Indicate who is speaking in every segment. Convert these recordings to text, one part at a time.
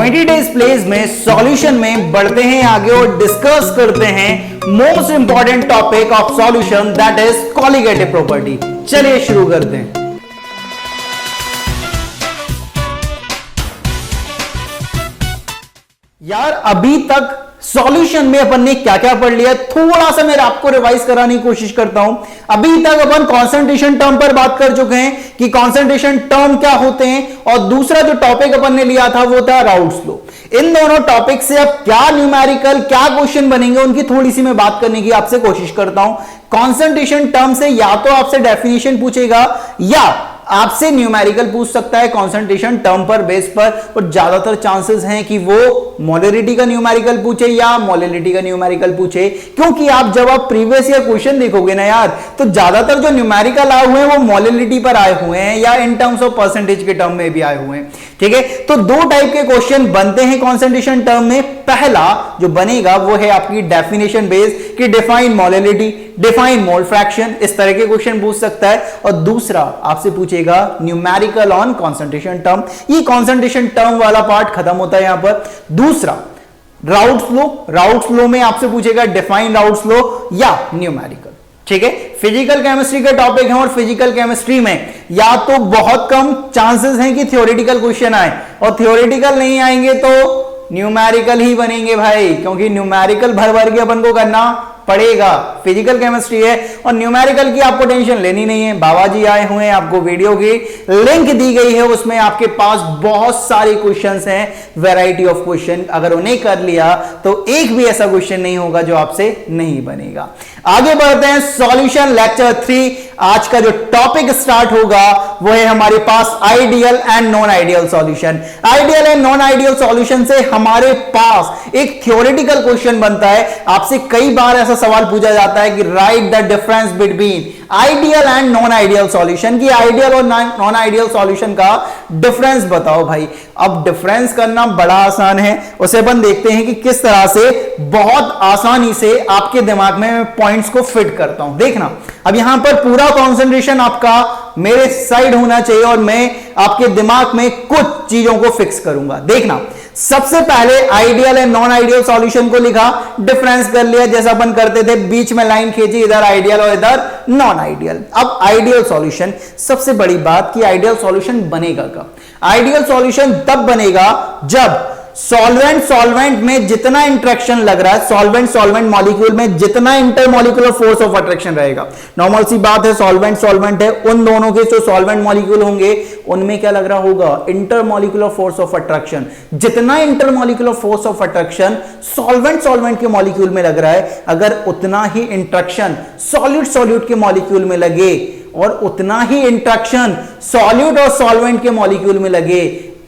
Speaker 1: 90 days pledge में solution में बढ़ते हैं आगे और डिस्कस करते हैं most important topic of solution that is colligative property. चलिए शुरू करते हैं। यार अभी तक सॉल्यूशन में अपन ने क्या क्या पढ़ लिया, थोड़ा सा मैं आपको रिवाइज कराने की कोशिश करता हूं। अभी तक अपन कॉन्सेंट्रेशन टर्म पर बात कर चुके हैं कि कॉन्सेंट्रेशन टर्म क्या होते हैं, और दूसरा जो टॉपिक अपन ने लिया था वो था राउल्ट्स लॉ। इन दोनों टॉपिक से अब क्या न्यूमेरिकल क्या क्वेश्चन बनेंगे उनकी थोड़ी सी मैं बात करने की आपसे कोशिश करता हूं। कॉन्सेंट्रेशन टर्म से या तो आपसे डेफिनेशन पूछेगा या आपसे न्यूमेरिकल पूछ सकता है कॉन्सेंट्रेशन टर्म पर बेस पर, और ज्यादातर चांसेस हैं कि वो मोलरिटी का न्यूमेरिकल पूछे या मोलिलिटी का न्यूमेरिकल पूछे, क्योंकि आप जब आप प्रीवियस ईयर क्वेश्चन देखोगे ना यार, तो ज्यादातर जो न्यूमेरिकल आए हुए हैं वो मोलिलिटी पर आए हुए हैं या इन टर्म्स ऑफ परसेंटेज के टर्म में भी आए हुए हैं। ठीक है, तो दो टाइप के क्वेश्चन बनते हैं कॉन्सेंट्रेशन टर्म में। पहला जो बनेगा वो है आपकी डेफिनेशन बेस्ड कि define molality, define mole fraction, इस तरह के क्वेश्चन पूछ सकता है। और दूसरा आपसे पूछेगा न्यूमेरिकल ऑन कॉन्सेंट्रेशन टर्म। ये कॉन्सेंट्रेशन टर्म वाला पार्ट खत्म होता है यहां पर। दूसरा राउल्ट्स लॉ, राउल्ट्स लॉ में आपसे पूछेगा डिफाइन राउल्ट्स लॉ या न्यूमेरिकल। ठीक है, फिजिकल केमिस्ट्री के टॉपिक हैं और फिजिकल केमिस्ट्री में या तो बहुत कम चांसेस हैं कि थ्योरेटिकल क्वेश्चन आए, और थ्योरेटिकल नहीं आएंगे तो न्यूमेरिकल ही बनेंगे भाई, क्योंकि न्यूमेरिकल भर भर के अपन को करना पड़ेगा। फिजिकल केमिस्ट्री है और न्यूमेरिकल की आपको टेंशन लेनी नहीं है। बाबा जी आए हुए हैं, आपको वीडियो की लिंक दी गई है, उसमें आपके पास बहुत सारे क्वेश्चंस हैं, वैरायटी ऑफ क्वेश्चन। अगर उन्हें कर लिया तो एक भी ऐसा क्वेश्चन नहीं होगा जो आपसे नहीं बनेगा। आगे बढ़ते हैं, सॉल्यूशन लेक्चर 3। आज का जो टॉपिक स्टार्ट होगा वो है हमारे पास ideal and non ideal solution. Ideal and non ideal solution से हमारे पास एक थ्योरेटिकल क्वेश्चन बनता है। आपसे कई बार ऐसा सवाल पूछा जाता है कि right the difference between ideal and non ideal solution, की आइडियल और नॉन आइडियल सॉल्यूशन का डिफरेंस बताओ भाई। अब डिफरेंस करना बड़ा आसान है, उसे अपन देखते हैं कि किस तरह से बहुत आसानी से आपके दिमाग में मैं पॉइंट्स को फिट करता हूं। देखना, अब यहां पर पूरा कॉन्सेंट्रेशन आपका मेरे साइड होना चाहिए और मैं आपके दिमाग में कुछ चीजों को फिक्स करूंगा। देखना, सबसे पहले ideal and non ideal solution को लिखा, डिफरेंस कर लिया जैसा अपन करते थे, बीच में लाइन खींची, इधर आइडियल और इधर नॉन आइडियल। अब आइडियल सॉल्यूशन, सबसे बड़ी बात कि आइडियल सॉल्यूशन बनेगा कब? आइडियल सॉल्यूशन तब बनेगा जब सॉल्वेंट सॉल्वेंट में जितना इंटरेक्शन लग रहा है, सॉल्वेंट सॉल्वेंट मॉलिक्यूल में जितना इंटरमॉलिक्यूलर फोर्स ऑफ अट्रैक्शन रहेगा। नॉर्मल सी बात है, सॉल्वेंट सॉल्वेंट है, उन दोनों के जो सॉल्वेंट मॉलिक्यूल होंगे उनमें क्या लग रहा होगा? Intermolecular force of attraction. जितना intermolecular force of attraction solvent solvent के मॉलिक्यूल में लग रहा है, अगर उतना ही इंटरेक्शन सॉल्यूट सॉल्यूट के मॉलिक्यूल में लगे और उतना ही इंटरेक्शन सॉल्यूट और सॉल्वेंट के मॉलिक्यूल में लगे,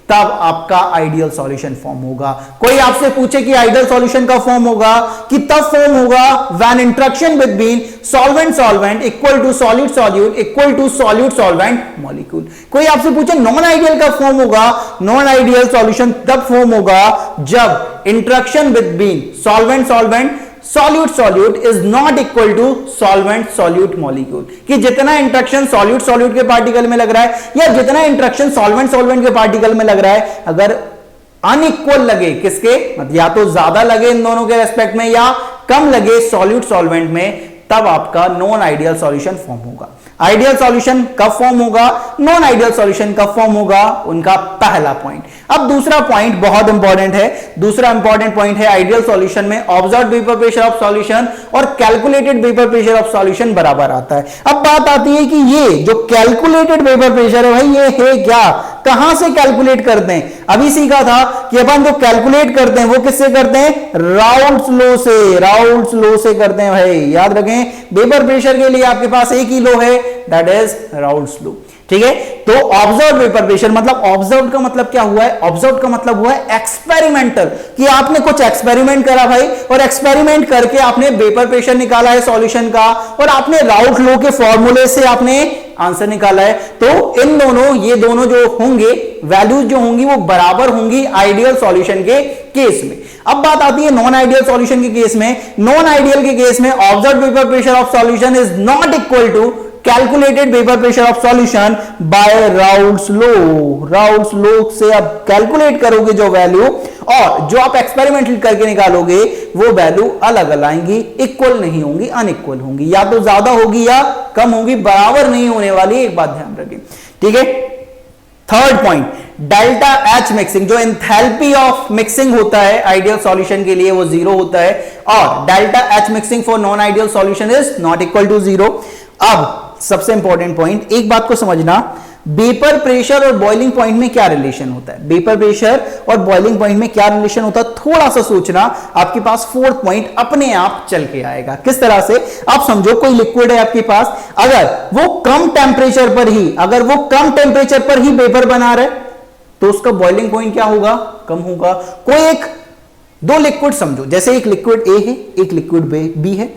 Speaker 1: तब आपका आइडियल सॉल्यूशन फॉर्म होगा। कोई आपसे पूछे कि आइडियल सॉल्यूशन का फॉर्म होगा कि तब फॉर्म होगा when interaction between solvent solvent equal to solute solute equal to solute solvent molecule. कोई आपसे पूछे नॉन आइडियल का फॉर्म होगा, नॉन आइडियल सॉल्यूशन तब फॉर्म होगा जब interaction between solvent solvent solute solute is not equal to solvent solute molecule, कि जितना इंटरेक्शन सॉल्यूट सॉल्यूट के पार्टिकल में लग रहा है या जितना इंटरेक्शन सॉल्वेंट सॉल्वेंट के पार्टिकल में लग रहा है, अगर अनइक्वल लगे, किसके मतलब या तो ज्यादा लगे इन दोनों के रेस्पेक्ट में या कम लगे सॉल्यूट सॉल्वेंट में, तब आपका नॉन आइडियल सॉल्यूशन फॉर्म होगा। आइडियल सॉल्यूशन कब फॉर्म होगा, नॉन आइडियल सॉल्यूशन कब फॉर्म होगा, उनका पहला पॉइंट। अब दूसरा पॉइंट बहुत इंपॉर्टेंट है। दूसरा इंपॉर्टेंट पॉइंट है आइडियल सॉल्यूशन में observed vapour pressure of solution और calculated vapour pressure of solution बराबर आता है। अब बात आती है कि ये जो कैलकुलेटेड वेपर प्रेशर है भाई, ये है क्या, कहां से कैलकुलेट करते हैं? अभी सीखा था कि अपन जो कैलकुलेट करते हैं वो किससे करते हैं? राउल्ट्स लॉ से। राउल्ट्स लॉ से करते हैं भाई, याद रखें। वेपर प्रेशर के लिए आपके पास एक ही लॉ है, दैट इज राउल्ट्स लॉ। ठीक है, तो ऑब्जर्व वेपर प्रेशर मतलब ऑब्जर्व का मतलब क्या हुआ है? ऑब्जर्व का मतलब हुआ है एक्सपेरिमेंटल, कि आपने कुछ एक्सपेरिमेंट करा भाई और एक्सपेरिमेंट करके आपने वेपर प्रेशर निकाला है सॉल्यूशन का, और आपने राउल्ट लॉ के फॉर्मूले से आपने आंसर निकाला है। तो इन दोनों, ये दोनों जो होंगे वैल्यूज जो होंगी वो बराबर होंगी आइडियल सॉल्यूशन के केस में। अब बात आती है नॉन आइडियल सॉल्यूशन के केस में। नॉन आइडियल के केस में observed vapour pressure of solution is not equal to calculated vapour pressure of solution by Raoult's law. Raoult's law से अब कैलकुलेट करोगे जो वैल्यू, और जो आप एक्सपेरिमेंटल करके निकालोगे वो वैल्यू अलग अलग आएंगी, इक्वल नहीं होंगी, अनइक्वल होंगी, या तो ज्यादा होगी या कम होगी, बराबर नहीं होने वाली, एक बात ध्यान रखें। ठीक है, third point, delta H mixing, जो एंथैल्पी ऑफ मिक्सिंग होता है आइडियल सॉल्यूशन के लिए वो जीरो होता है, और delta H mixing for non ideal solution is not equal to zero. अब सबसे इंपॉर्टेंट पॉइंट, एक बात को समझना, वेपर प्रेशर और बॉइलिंग पॉइंट में क्या रिलेशन होता है, वेपर प्रेशर और बॉइलिंग पॉइंट में क्या रिलेशन होता है, थोड़ा सा सोचना, आपके पास फोर्थ पॉइंट अपने आप चल के आएगा। किस तरह से, आप समझो कोई लिक्विड है आपके पास, अगर वो कम टेम्परेचर पर ही वेपर बना रहा है तो उसका बॉइलिंग पॉइंट क्या होगा, कम होगा। कोई एक दो लिक्विड समझो, जैसे एक लिक्विड ए है, एक लिक्विड बी है।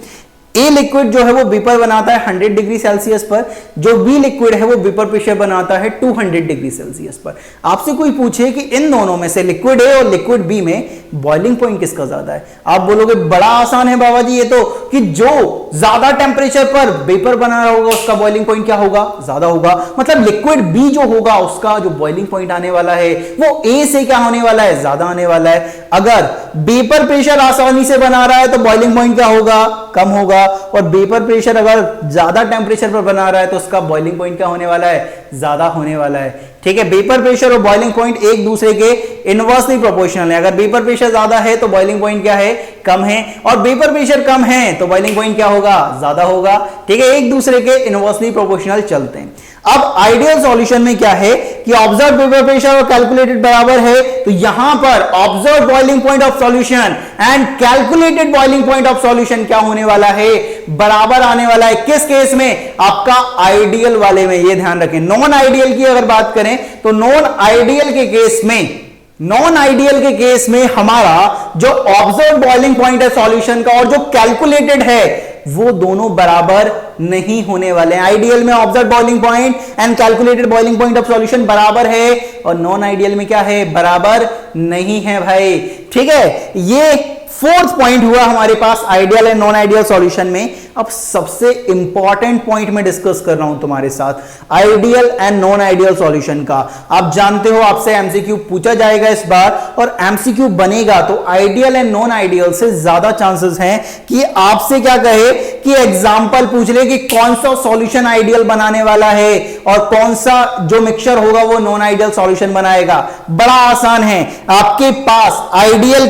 Speaker 1: ए लिक्विड जो है वो वेपर बनाता है 100 डिग्री सेल्सियस पर, जो बी लिक्विड है वो वेपर प्रेशर बनाता है 200 डिग्री सेल्सियस पर। आपसे कोई पूछे कि इन दोनों में से लिक्विड ए और लिक्विड बी में बॉइलिंग पॉइंट किसका ज्यादा है, आप बोलोगे बड़ा आसान है बाबा जी ये तो, कि जो ज्यादा टेम्परेचर पर वेपर बना रहा होगा उसका बॉइलिंग पॉइंट क्या होगा, ज्यादा होगा। मतलब लिक्विड बी जो होगा उसका जो बॉइलिंग पॉइंट आने वाला है वो ए से क्या होने वाला है, ज्यादा आने वाला है। अगर वेपर प्रेशर आसानी से बना रहा है तो बॉइलिंग पॉइंट क्या होगा, कम होगा, और वेपर प्रेशर अगर ज्यादा टेंपरेचर पर बना रहा है तो उसका बॉइलिंग पॉइंट क्या होने वाला है, ज्यादा होने वाला है। ठीक है, वेपर प्रेशर और बॉइलिंग पॉइंट एक दूसरे के इनवर्सली प्रोपोर्शनल है। अगर वेपर प्रेशर ज्यादा है तो बॉइलिंग पॉइंट क्या है, कम है, और वेपर प्रेशर कम है तो बॉइलिंग पॉइंट क्या होगा, ज्यादा होगा। ठीक है, एक दूसरे के इनवर्सली प्रोपोर्शनल चलते हैं। अब आइडियल सॉल्यूशन में क्या है कि ऑब्जर्व वेपर प्रेशर और कैलकुलेटेड बराबर है, तो यहां पर observe boiling point of solution and calculated boiling point of solution क्या होने वाला है, बराबर आने वाला है। किस केस में, आपका आइडियल वाले में, ये ध्यान रखें। नॉन आइडियल की अगर बात करें तो नॉन आइडियल के केस में हमारा जो ऑब्जर्व बॉइलिंग पॉइंट है सॉल्यूशन का और जो कैलकुलेटेड है वो दोनों बराबर नहीं होने वाले हैं। आइडियल में observe boiling point and calculated boiling point of solution बराबर है, और नॉन आइडियल में क्या है, बराबर नहीं है भाई। ठीक है, ये फोर्थ पॉइंट हुआ हमारे पास ideal and non ideal solution में। अब सबसे इंपॉर्टेंट पॉइंट मैं डिस्कस कर रहा हूं तुम्हारे साथ, ideal and non ideal solution का। आप जानते हो आपसे एमसीक्यू पूछा जाएगा इस बार, और एमसीक्यू बनेगा तो आइडियल एंड नॉन आइडियल से ज्यादा चांसेस हैं कि आपसे क्या कहे कि एग्जांपल पूछ ले कि कौन सा सॉल्यूशन आइडियल बनाने वाला है और कौन सा जो मिक्सचर होगा वो नॉन आइडियल सॉल्यूशन बनाएगा। बड़ा आसान है, आपके पास आइडियल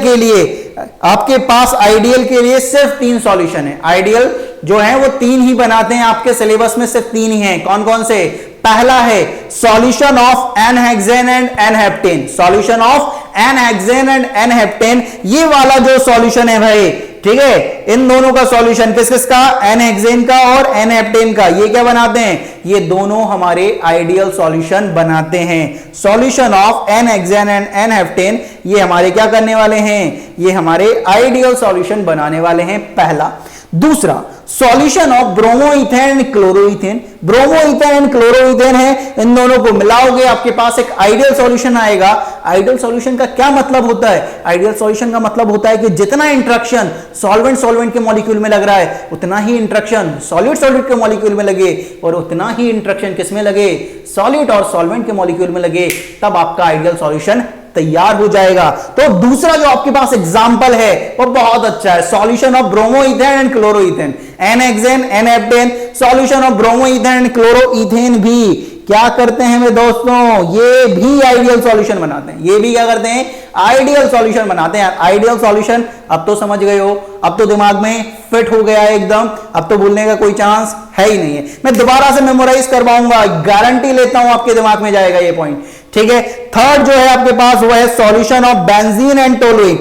Speaker 1: के लिए सिर्फ 3 सॉल्यूशन है। आइडियल जो है वो 3 ही बनाते हैं, आपके सिलेबस में सिर्फ 3 ही हैं। कौन कौन से, पहला है solution of n hexane and n heptane, solution of n hexane and n heptane, ये वाला जो सॉल्यूशन है भाई, ठीक है, इन दोनों का सॉल्यूशन किस किस का, n-हेक्सेन का और n-हेप्टेन का, ये क्या बनाते हैं, ये दोनों हमारे आइडियल सॉल्यूशन बनाते हैं। Solution of n hexane and n heptane ये हमारे क्या करने वाले हैं, ये हमारे आइडियल सॉल्यूशन बनाने वाले हैं, पहला। दूसरा, solution of bromoethane and chloroethane, bromoethane and chloroethane है, इन दोनों को मिलाओगे आपके पास एक आइडियल सॉल्यूशन आएगा। आइडियल सॉल्यूशन का क्या मतलब होता है, आइडियल सॉल्यूशन का मतलब होता है कि जितना इंट्रैक्शन सॉल्वेंट के मॉलिक्यूल में लग रहा है उतना ही इंट्रैक्शन सॉल्यूट के मॉलिक्यूल में लगे, और उतना ही इंट्रैक्शन किसमें लगे, सॉल्यूट और सॉल्वेंट के मॉलिक्यूल में लगे, तब आपका आइडियल सॉल्यूशन तैयार हो जाएगा। तो दूसरा जो आपके पास एग्जांपल है वो बहुत अच्छा है, solution of bromoethane and chloroethane, n hexane n heptane, solution of bromoethane and chloroethane भी क्या करते हैं मेरे दोस्तों, ये भी आइडियल सॉल्यूशन बनाते हैं, ये भी क्या करते हैं, आइडियल सॉल्यूशन बनाते हैं। आइडियल सॉल्यूशन अब तो समझ गए हो, अब तो दिमाग में फिट हो गया है एकदम, अब तो भूलने का कोई चांस है ही नहीं है। मैं दोबारा से मेमोराइज करवाऊंगा, गारंटी लेता हूं आपके दिमाग में जाएगा ये पॉइंट, ठीक है। थर्ड जो है आपके पास वो है solution of benzene and toluene,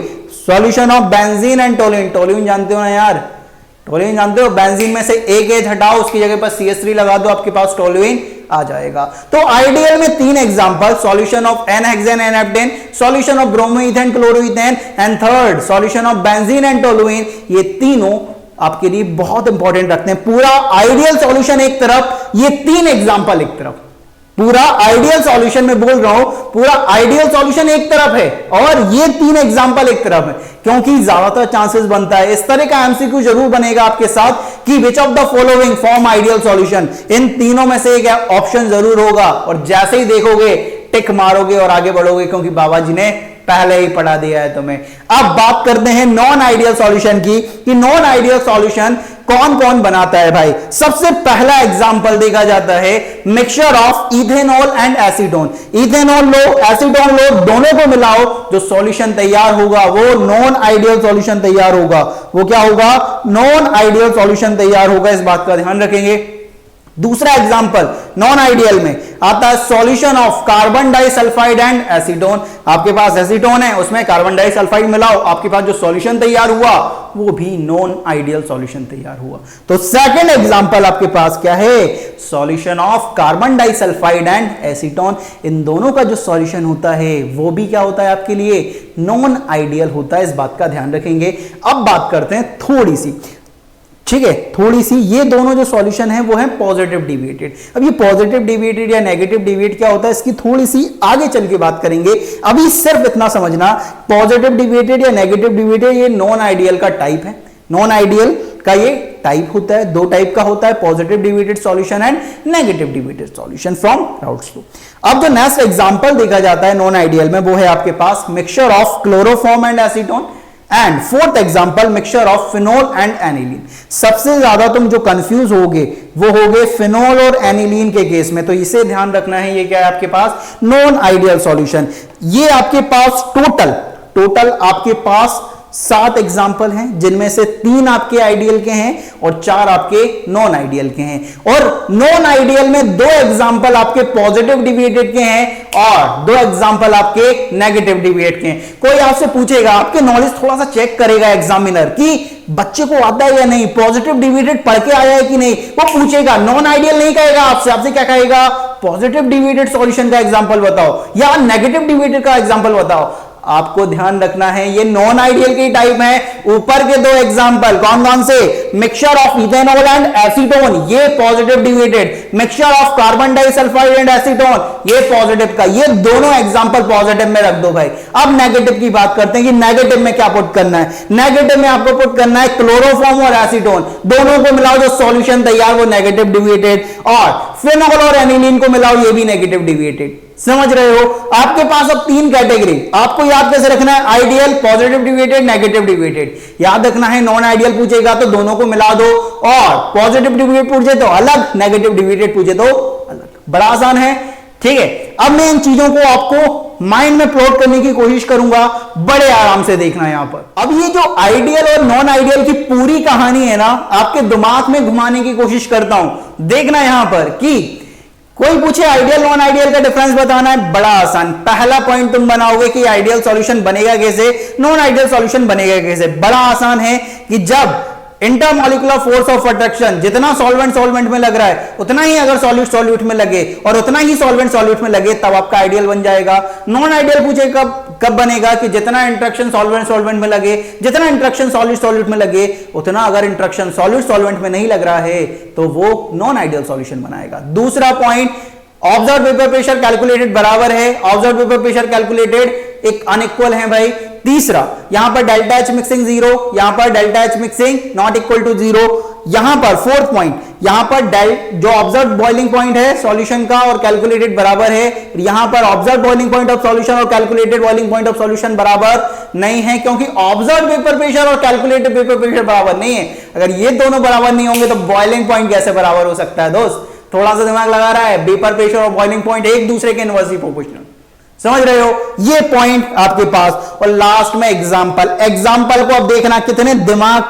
Speaker 1: solution of benzene and toluene, toluene जानते हो ना यार, टोलुइन जानते हो, बेंजीन में से एक एच हटाओ उसकी जगह पर CH3 लगा दो, आपके पास टोलुइन आ जाएगा। तो आइडियल में 3 example, solution of n hexane n heptane, solution of bromoethane chloroethane, and third solution of benzene and toluene, ये तीनों आपके लिए बहुत इंपॉर्टेंट रखते हैं। पूरा आइडियल सॉल्यूशन एक तरफ, ये 3 एग्जांपल एक तरफ, पूरा आइडियल सॉल्यूशन में बोल रहा हूं, पूरा आइडियल सॉल्यूशन एक तरफ है और ये 3 एग्जांपल एक तरफ है, क्योंकि ज्यादातर चांसेस बनता है इस तरह का एमसीक्यू जरूर बनेगा आपके साथ कि which of the following form ideal solution, इन तीनों में से एक ऑप्शन जरूर होगा, और जैसे ही देखोगे टिक मारोगे और आगे बढ़ोगे, क्योंकि बाबा जी ने पहले ही पढ़ा दिया है तुम्हें। अब बात करते हैं नॉन आइडियल सॉल्यूशन की, कि नॉन आइडियल सॉल्यूशन कौन कौन बनाता है भाई। सबसे पहला एग्जांपल देखा जाता है mixture of ethanol and acetone. Ethanol लो, एसीटोन लो, दोनों को मिलाओ, जो सॉल्यूशन तैयार होगा वो नॉन आइडियल सॉल्यूशन तैयार होगा। वो क्या होगा? नॉन आइडियल सॉल्यूशन तैयार होगा, इस बात का ध्यान रखेंगे। दूसरा एग्जांपल नॉन आइडियल में आता है solution of carbon disulphide and acetone. आपके पास एसीटोन है, उसमें कार्बन डाइसल्फाइड मिलाओ, आपके पास जो सॉल्यूशन तैयार हुआ वो भी नॉन आइडियल सॉल्यूशन तैयार हुआ। तो सेकंड एग्जांपल आपके पास क्या है? Solution of carbon disulphide and acetone. इन दोनों का जो सॉल्यूशन होता है वो भी क्या होता है आपके लिए? नॉन आइडियल होता है, इस बात का ध्यान रखेंगे। अब बात करते हैं थोड़ी सी, ठीक है, थोड़ी सी, ये दोनों जो सॉल्यूशन है वो है पॉजिटिव डिविएटेड। अब ये पॉजिटिव डिविएटेड या नेगेटिव डिविएट क्या होता है, इसकी थोड़ी सी आगे चल के बात करेंगे। अभी सिर्फ इतना समझना, पॉजिटिव डिविएटेड या नेगेटिव डिविएटेड ये नॉन आइडियल का टाइप है। नॉन आइडियल का ये टाइप होता है, दो टाइप का होता है, positive deviated solution and negative deviated solution from routes flow. अब जो नेक्स्ट एग्जांपल देखा जाता है नॉन आइडियल में वो है आपके पास mixture of chloroform and acetone. And fourth example mixture of phenol and aniline. सबसे ज्यादा तुम जो कंफ्यूज होगे वो होगे फिनोल और एनिलीन के केस में, तो इसे ध्यान रखना है। ये क्या है आपके पास? Non ideal solution. ये आपके पास टोटल आपके पास 7 एग्जाम्पल हैं, जिनमें से 3 आपके आइडियल के हैं और 4 आपके नॉन आइडियल के हैं। और नॉन आइडियल में 2 एग्जाम्पल आपके पॉजिटिव डिविएटेड के हैं और 2 एग्जाम्पल आपके नेगेटिव डिविएट के हैं। कोई आपसे पूछेगा, आपके नॉलेज थोड़ा सा चेक करेगा एग्जामिनर कि बच्चे को आता है या नहीं, पॉजिटिव डिविएटेड पढ़ के आया है कि नहीं, वो पूछेगा। नॉन आइडियल नहीं कहेगा आपसे क्या कहेगा? पॉजिटिव डिविएटेड सॉल्यूशन का एग्जाम्पल बताओ या नेगेटिव डिविएटेड का एग्जाम्पल बताओ। आपको ध्यान रखना है ये नॉन आइडियल की टाइप है। ऊपर के 2 एग्जांपल कौन कौन से? Mixture of ethanol and acetone, ये positive deviated. Mixture of carbon disulphide and acetone, ये पॉजिटिव का। ये दोनों एग्जांपल पॉजिटिव में रख दो भाई। अब नेगेटिव की बात करते हैं कि नेगेटिव में क्या पुट करना है। नेगेटिव में आपको पुट करना है क्लोरोफॉर्म और एसीटोन, दोनों को मिलाओ, जो सॉल्यूशन तैयार वो नेगेटिव डिविएटेड। और फिनोल और एनिलीन को मिलाओ, ये भी नेगेटिव डिविएटेड। समझ रहे हो? आपके पास अब 3 कैटेगरी, आपको याद कैसे रखना है? Ideal, positive deviated, negative deviated. याद रखना है, नॉन आइडियल पूछेगा तो दोनों को मिला दो, और पॉजिटिव डिविएट पूछे तो अलग, नेगेटिव डिविएटेड पूछे तो अलग। बड़ा आसान है, ठीक है। अब मैं इन चीजों को आपको माइंड में प्लॉट करने की कोशिश करूंगा, बड़े आराम से देखना यहां पर। अब ये जो आइडियल और नॉन आइडियल की पूरी कहानी है ना, आपके दिमाग में घुमाने की कोशिश करता हूं। देखना यहां पर कि कोई पूछे आइडियल नॉन आइडियल का डिफरेंस बताना है, बड़ा आसान। पहला पॉइंट तुम बनाओगे कि आइडियल सॉल्यूशन बनेगा कैसे, नॉन आइडियल सॉल्यूशन बनेगा कैसे। बड़ा आसान है कि जब इंटरमॉलिक्यूलर फोर्स ऑफ अट्रैक्शन, जितना सॉल्वेंट में लग रहा है उतना ही अगर सॉल्यूट में लगे और उतना ही सॉल्वेंट में लगे, तब आपका आइडियल बन जाएगा। नॉन आइडियल पूछे कब बनेगा कि जितना इंट्रैक्शन सॉल्वेंट में लगे, जितना इंट्रैक्शन सॉल्यूट में लगे, उतना अगर इंट्रैक्शन सॉल्वेंट में नहीं लग रहा है तो वो नॉन आइडियल सॉल्यूशन बनाएगा। दूसरा point, observe vapour pressure calculated बराबर है, ऑब्जर्व वेपर प्रेशर कैलकुलेटेड एक अनइक्वल है भाई। तीसरा, यहां पर डेल्टा एच मिक्सिंग 0, यहां पर delta H mixing not equal to 0। यहां पर फोर्थ पॉइंट, यहां पर जो ऑब्जर्व बॉइलिंग पॉइंट है सॉल्यूशन का और कैलकुलेटेड बराबर है, यहां पर observe boiling point of solution और calculated boiling point of solution बराबर नहीं है, क्योंकि ऑब्जर्व वेपर प्रेशर और कैलकुलेटेड वेपर प्रेशर बराबर नहीं है। अगर ये दोनों बराबर नहीं होंगे तो बॉइलिंग पॉइंट कैसे बराबर हो सकता है दोस्त? थोड़ा सा दिमाग लगा रहा है। वेपर प्रेशर और बॉइलिंग पॉइंट एक दूसरे के इनवर्सली प्रोपोर्शनल, समझ रहे हो? ये पॉइंट आपके पास। और लास्ट में एग्जाम्पल को अब देखना कितने दिमाग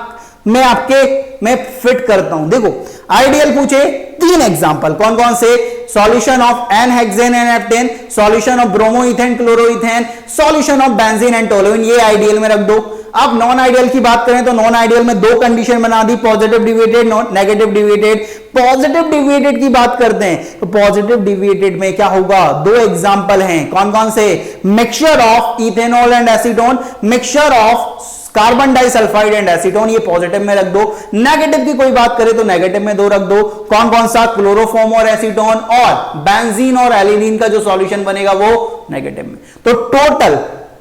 Speaker 1: में आपके मैं फिट करता हूं। देखो, आइडियल पूछे 3 एग्जाम्पल, कौन कौन से? Solution of n hexane and heptane, solution of bromoethane chloroethane, solution of benzene and toluene, ये आइडियल में रख दो। अब नॉन आइडियल की बात करें तो नॉन आइडियल में 2 कंडीशन बना दी, positive deviated, negative deviated. Positive deviated की बात करते हैं तो पॉजिटिव डिविएटेड में क्या होगा? 2 एग्जांपल हैं, कौन कौन से? Mixture of ethanol and acetone, mixture of carbon disulphide and acetone, ये पॉजिटिव में रख दो। नेगेटिव की कोई बात करें तो नेगेटिव में 2 रख दो, कौन कौन सा? क्लोरोफॉर्म और एसीटोन, और बेंजीन और एलिलीन का जो सॉल्यूशन बनेगा वो नेगेटिव में। तो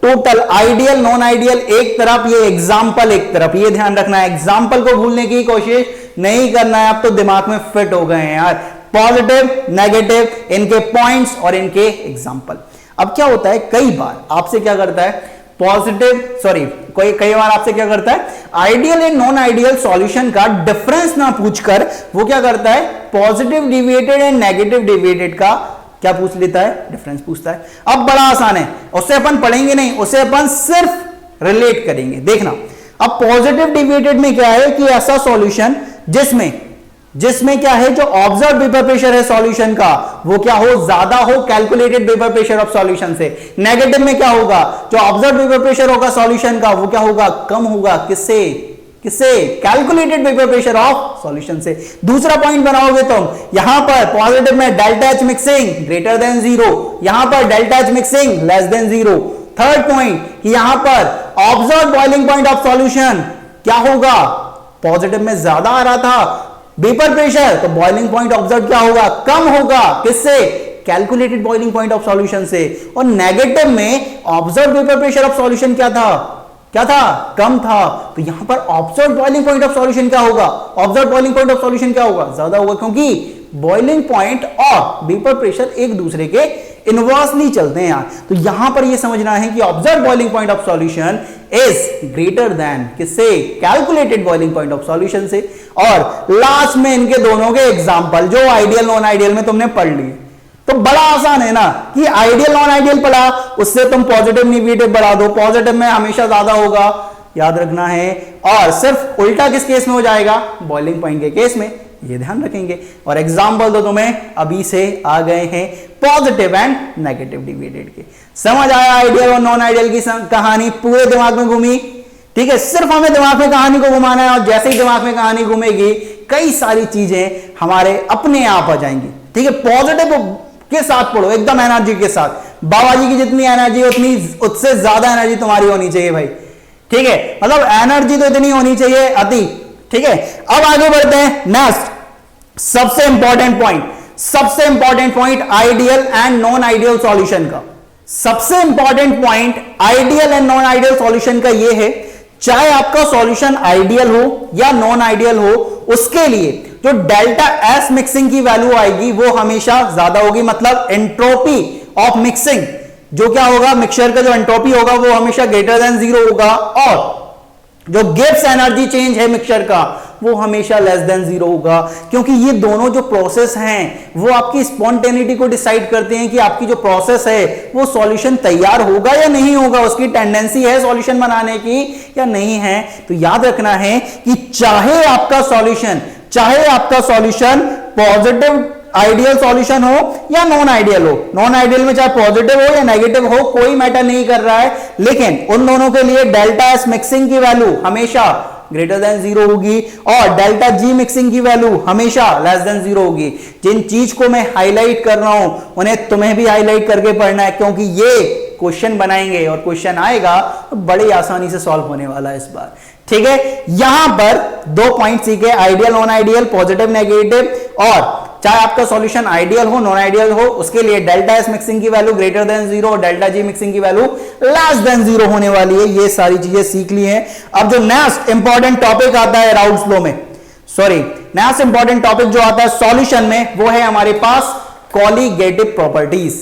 Speaker 1: टोटल आइडियल नॉन आइडियल एक तरफ, ये एग्जाम्पल एक तरफ। ये ध्यान रखना है, एग्जाम्पल को भूलने की कोशिश नहीं करना है। आप तो दिमाग में फिट हो गए हैं यार। पॉजिटिव, नेगेटिव, इनके पॉइंट्स और इनके एग्जाम्पल। अब क्या होता है, कई बार आपसे क्या करता है कई बार आपसे क्या करता है, ideal and non ideal solution का डिफरेंस ना पूछकर वो क्या करता है, positive deviated and negative deviated का क्या पूछ लेता है, डिफरेंस पूछता है। अब बड़ा आसान है, उससे अपन पढ़ेंगे नहीं, उससे अपन सिर्फ रिलेट करेंगे। देखना, अब पॉजिटिव डिविएटेड में क्या है कि ऐसा सॉल्यूशन जिसमें क्या है, जो ऑब्जर्व वेपर प्रेशर है सॉल्यूशन का वो क्या हो, ज्यादा हो calculated vapour pressure of solution से। नेगेटिव में क्या होगा, जो ऑब्जर्व वेपर प्रेशर होगा सॉल्यूशन का वो क्या होगा, कम होगा। किससे calculated vapour pressure of solution से। दूसरा पॉइंट बनाओगे तुम, यहां पर पॉजिटिव में delta H mixing greater than 0, यहां पर delta H mixing less than 0। Third point कि यहां पर observe boiling point of solution क्या होगा, पॉजिटिव में ज्यादा आ रहा था वेपर प्रेशर, तो बॉइलिंग पॉइंट ऑब्जर्व क्या होगा, कम होगा। किससे, calculated boiling point of solution से। और नेगेटिव में observe vapour pressure of solution क्या था, कम था। तो यहां पर observe boiling point of solution क्या होगा, observe boiling point of solution क्या होगा, ज्यादा होगा, क्योंकि बॉइलिंग पॉइंट और वेपर प्रेशर एक दूसरे के इनवर्सली चलते हैं यार। तो यहां पर यह समझना है कि observe boiling point of solution is greater than किससे, calculated boiling point of solution से। और लास्ट में इनके दोनों के एग्जांपल जो आइडियल नॉन आइडियल में तुमने पढ़ लिए, तो बड़ा आसान है ना कि आइडियल नॉन आइडियल पढ़ा, उससे तुम पॉजिटिव नेगेटिव बढ़ा दो, पॉजिटिव में हमेशा ज्यादा होगा, याद रखना है। और सिर्फ उल्टा किस केस में हो जाएगा, बॉइलिंग पॉइंट के केस में, ये ध्यान रखेंगे। और एग्जाम्पल तो तुम्हें अभी से आ गए हैं पॉजिटिव एंड नेगेटिव डिविएटेड के। समझ आया आइडियल और नॉन आइडियल की कहानी, पूरे दिमाग में घूमी। ठीक है, सिर्फ हमें दिमाग में कहानी को घुमाना है, और जैसे ही दिमाग में कहानी घूमेगी कई सारी चीजें हमारे अपने आप आ जाएंगी। ठीक है, पॉजिटिव के साथ पढ़ो, एकदम एनर्जी के साथ। बाबा जी की जितनी एनर्जी उतनी उससे ज्यादा एनर्जी तुम्हारी होनी चाहिए भाई। ठीक है, मतलब एनर्जी तो इतनी होनी चाहिए अति। ठीक है, अब आगे बढ़ते हैं नेक्स्ट, सबसे important point ideal and non ideal solution का। सबसे important point ideal and non ideal solution का यह है, चाहे आपका सॉल्यूशन आइडियल हो या नॉन आइडियल हो, उसके लिए जो डेल्टा एस मिक्सिंग की वैल्यू आएगी वो हमेशा ज्यादा होगी। मतलब एंट्रोपी ऑफ मिक्सिंग जो क्या होगा, मिक्सचर का जो एंट्रोपी होगा वो हमेशा ग्रेटर देन 0 होगा, और जो गिब्स एनर्जी चेंज है मिक्सचर का वो हमेशा लेस देन 0 होगा। क्योंकि ये दोनों जो प्रोसेस हैं वो आपकी स्पॉन्टेनिटी को डिसाइड करते हैं कि आपकी जो प्रोसेस है वो सॉल्यूशन तैयार होगा या नहीं होगा, उसकी टेंडेंसी है सॉल्यूशन बनाने की या नहीं है। तो याद रखना है कि चाहे आपका सॉल्यूशन पॉजिटिव आइडियल सॉल्यूशन हो या नॉन आइडियल हो, नॉन आइडियल में चाहे पॉजिटिव हो या नेगेटिव हो कोई मैटर नहीं कर रहा है, लेकिन उन दोनों के लिए डेल्टा एस मिक्सिंग की वैल्यू हमेशा ग्रेटर देन 0 होगी, और डेल्टा जी मिक्सिंग की वैल्यू हमेशा लेस देन 0 होगी। जिन चीज को मैं हाईलाइट कर रहा हूं उन्हें तुम्हें भी हाईलाइट करके पढ़ना है, क्योंकि ये क्वेश्चन बनाएंगे और क्वेश्चन आएगा तो बड़ी आसानी से सॉल्व होने वाला है इस बार। ठीक है, यहां पर 2 पॉइंट सीखे, ideal non ideal, positive negative, और चाहे आपका सॉल्यूशन आइडियल हो नॉन आइडियल हो उसके लिए डेल्टा एस मिक्सिंग की वैल्यू ग्रेटर देन 0 और डेल्टा जी मिक्सिंग की वैल्यू लेस देन 0 होने वाली है। ये सारी चीजें सीख ली हैं। अब जो नेक्स्ट इंपॉर्टेंट टॉपिक आता है राउल्स फ्लो में, नेक्स्ट इंपॉर्टेंट टॉपिक जो आता है सॉल्यूशन में, वो है हमारे पास कॉलीगेटिव प्रॉपर्टीज।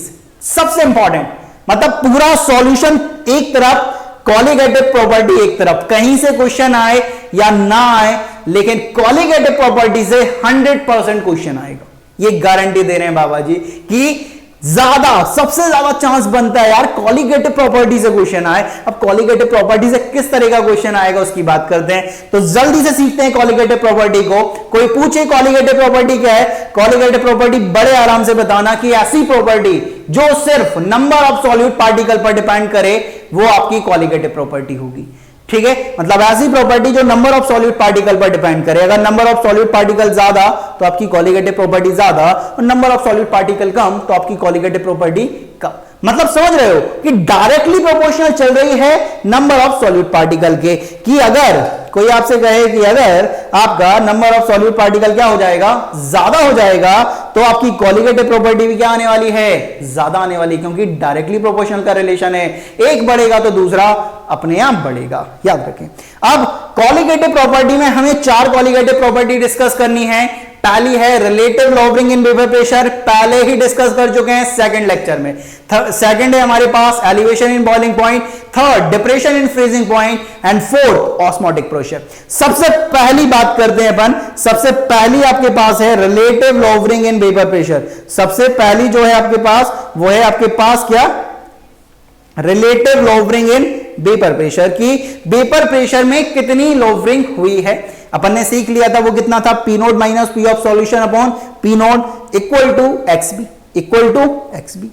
Speaker 1: सबसे इंपॉर्टेंट, मतलब पूरा सॉल्यूशन एक तरफ, कॉलीगेटिव प्रॉपर्टी एक तरफ, कहीं से क्वेश्चन आए या ना आए, लेकिन कॉलीगेटिव प्रॉपर्टी से 100% क्वेश्चन आएगा। ये गारंटी दे रहे हैं बाबा जी कि सबसे ज्यादा चांस बनता है यार कॉलीगेटिव प्रॉपर्टी से क्वेश्चन आए। अब कॉलीगेटिव प्रॉपर्टी से किस तरह का क्वेश्चन आएगा उसकी बात करते हैं, तो जल्दी से सीखते हैं कॉलीगेटिव प्रॉपर्टी को। कोई पूछे कॉलीगेटिव प्रॉपर्टी क्या है, कॉलीगेटिव प्रॉपर्टी बड़े आराम से बताना कि ऐसी प्रॉपर्टी जो सिर्फ नंबर ऑफ सॉल्यूट पार्टिकल पर डिपेंड करे वो आपकी कॉलीगेटिव प्रॉपर्टी होगी। ठीक है, मतलब ऐसी प्रॉपर्टी जो नंबर ऑफ सॉल्यूट पार्टिकल पर डिपेंड करे। अगर नंबर ऑफ सॉल्यूट पार्टिकल ज्यादा तो आपकी कॉलीगेटिव प्रॉपर्टी ज्यादा, और नंबर ऑफ सॉल्यूट पार्टिकल कम तो आपकी कॉलीगेटिव प्रॉपर्टी कम। मतलब समझ रहे हो कि डायरेक्टली प्रोपोर्शनल चल रही है नंबर ऑफ सॉल्यूट पार्टिकल के, कि अगर कोई आपसे कहे कि अगर आपका नंबर ऑफ सॉल्यूट पार्टिकल क्या हो जाएगा, ज्यादा हो जाएगा, तो आपकी कॉलिगेटिव प्रॉपर्टी भी क्या आने वाली है, ज्यादा आने वाली, क्योंकि डायरेक्टली प्रोपोर्शनल का रिलेशन है, एक बढ़ेगा तो दूसरा अपने आप बढ़ेगा, याद रखें। अब कॉलिगेटिव प्रॉपर्टी में हमें 4 कॉलिगेटिव प्रॉपर्टी डिस्कस करनी है। पहली है relative lowering in vapour pressure, पहले ही डिस्कस कर चुके हैं सेकंड लेक्चर में। सेकंड है हमारे पास elevation in boiling point, third depression in freezing point, and fourth osmotic pressure. सबसे पहली बात करते हैं अपन, सबसे पहली आपके पास है relative lowering in vapour pressure. सबसे पहली जो है आपके पास वो है आपके पास क्या, relative lowering in vapour pressure की वेपर प्रेशर में कितनी लॉवरिंग हुई है। अपन ने सीख लिया था वो कितना था, P note minus P of solution upon P naught equal to X B.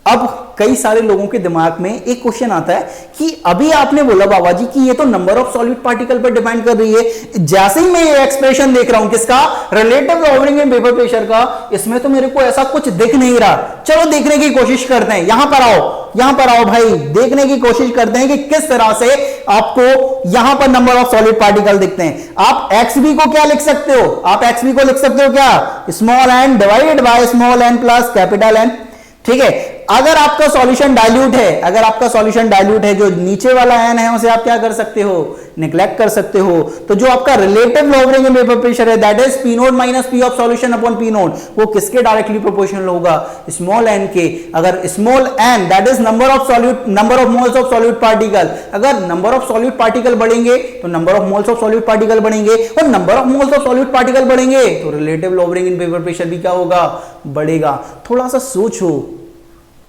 Speaker 1: अब कई सारे लोगों के दिमाग में एक क्वेश्चन आता है कि अभी आपने बोला बाबा जी कि ये तो नंबर ऑफ सॉल्यूट पार्टिकल पर डिपेंड कर रही है, जैसे ही मैं ये एक्सप्रेशन देख रहा हूं किसका, relative lowering in vapour pressure का, इसमें तो मेरे को ऐसा कुछ दिख नहीं रहा। चलो देखने की कोशिश करते हैं, यहां पर आओ भाई, देखने की कोशिश करते हैं कि किस तरह से आपको यहां पर नंबर ऑफ सॉलिड पार्टिकल दिखते हैं। आप एक्सबी को क्या लिख सकते हो, आप एक्सबी को लिख सकते हो क्या, small N divided by small N plus capital N. ठीक है, अगर आपका सॉल्यूशन डाइल्यूट है, अगर आपका सॉल्यूशन डाइल्यूट है, जो नीचे वाला एन है उसे आप क्या कर सकते हो, नेग्लेक्ट कर सकते हो। तो जो आपका relative lowering in vapour pressure है that is P note minus P of solution upon P nought, वो किसके डायरेक्टली प्रोपोर्शनल होगा, स्मॉल एन के। अगर small n that is number of moles of solute particle, अगर नंबर ऑफ सॉल्यूट पार्टिकल बढ़ेंगे तो number of moles of solute particle बढ़ेंगे, और number of moles of solute particle बढ़ेंगे तो relative lowering in vapour pressure भी क्या होगा, बढ़ेगा। थोड़ा सा सोचो,